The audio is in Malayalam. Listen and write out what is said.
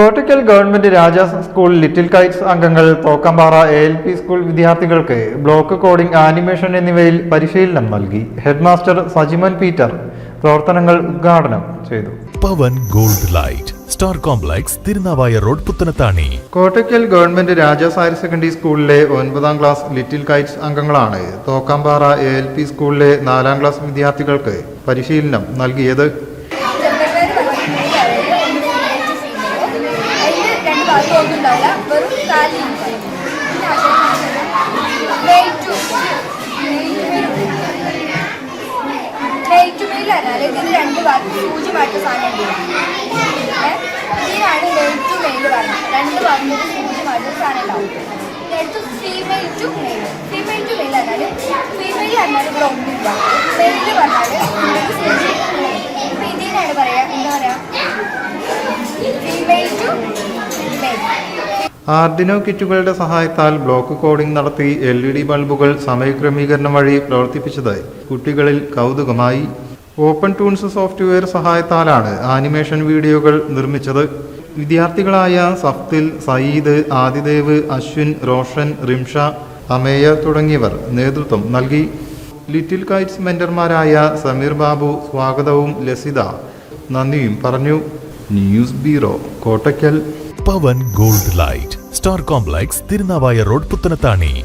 Kottakkal government Rajas school little kites അംഗങ്ങൾ തോക്കമ്പാറ ALP സ്കൂൾ വിദ്യാർത്ഥികൾക്ക് ബ്ലോക്ക് കോഡിംഗ്, ആനിമേഷൻ എന്നിവയിൽ പരിശീലനം നൽകി. ഹെഡ്മാസ്റ്റർ സജിമൻ പീറ്റർ പ്രവർത്തനങ്ങൾ ഉദ്ഘാടനം ചെയ്തു. Pavan gold light star complex, Thirunavaya road, Puthanathani. Kottakkal government Rajas higher secondary സ്കൂളിലെ 9ാം ക്ലാസ് ലിറ്റിൽ കൈറ്റ്സ് അംഗങ്ങളാണ് തോക്കമ്പാറ ALP സ്കൂളിലെ 4ാം ക്ലാസ് വിദ്യാർത്ഥികൾക്ക് പരിശീലനം നൽകിയത്. ഇതിന് രണ്ട് സൂചി മാറ്റ സാധനം ഇതിനാണ് മെയിൽ ടു മെയിൽ പറഞ്ഞത്. രണ്ട് പറഞ്ഞത് സൂചി മാറ്റ സാധനം ഉണ്ടാവും. അടുത്ത് female to male. Female to male പറഞ്ഞാൽ ഫീമെയിൽ പറഞ്ഞാൽ ഇവിടെ ഒന്നുമില്ല. മെയിൽ പറഞ്ഞാൽ ഇപ്പം ഇതിനാണ് പറയാ, എന്താ പറയാ, ഫീമെയിൽ ടു മെയിൽ. ആർഡിനോ കിറ്റുകളുടെ സഹായത്താൽ ബ്ലോക്ക് കോഡിംഗ് നടത്തി LED ബൾബുകൾ സമയക്രമീകരണം വഴി പ്രവർത്തിപ്പിച്ചതായി കുട്ടികളിൽ കൗതുകമായി. ഓപ്പൺ ടൂൺസ് സോഫ്റ്റ്വെയർ സഹായത്താലാണ് ആനിമേഷൻ വീഡിയോകൾ നിർമ്മിച്ചത്. വിദ്യാർത്ഥികളായ സഫ്തിൽ, സയീദ്, ആദിദേവ്, അശ്വിൻ, റോഷൻ, റിംഷ, അമേയ തുടങ്ങിയവർ നേതൃത്വം നൽകി. ലിറ്റിൽ കൈറ്റ്സ് മെന്റർമാരായ സമീർ ബാബു സ്വാഗതവും ലസിത നന്ദിയും പറഞ്ഞു. News bureau, Kottakkal. Pavan gold light star complex, Thirunavaya road, Puthanathani.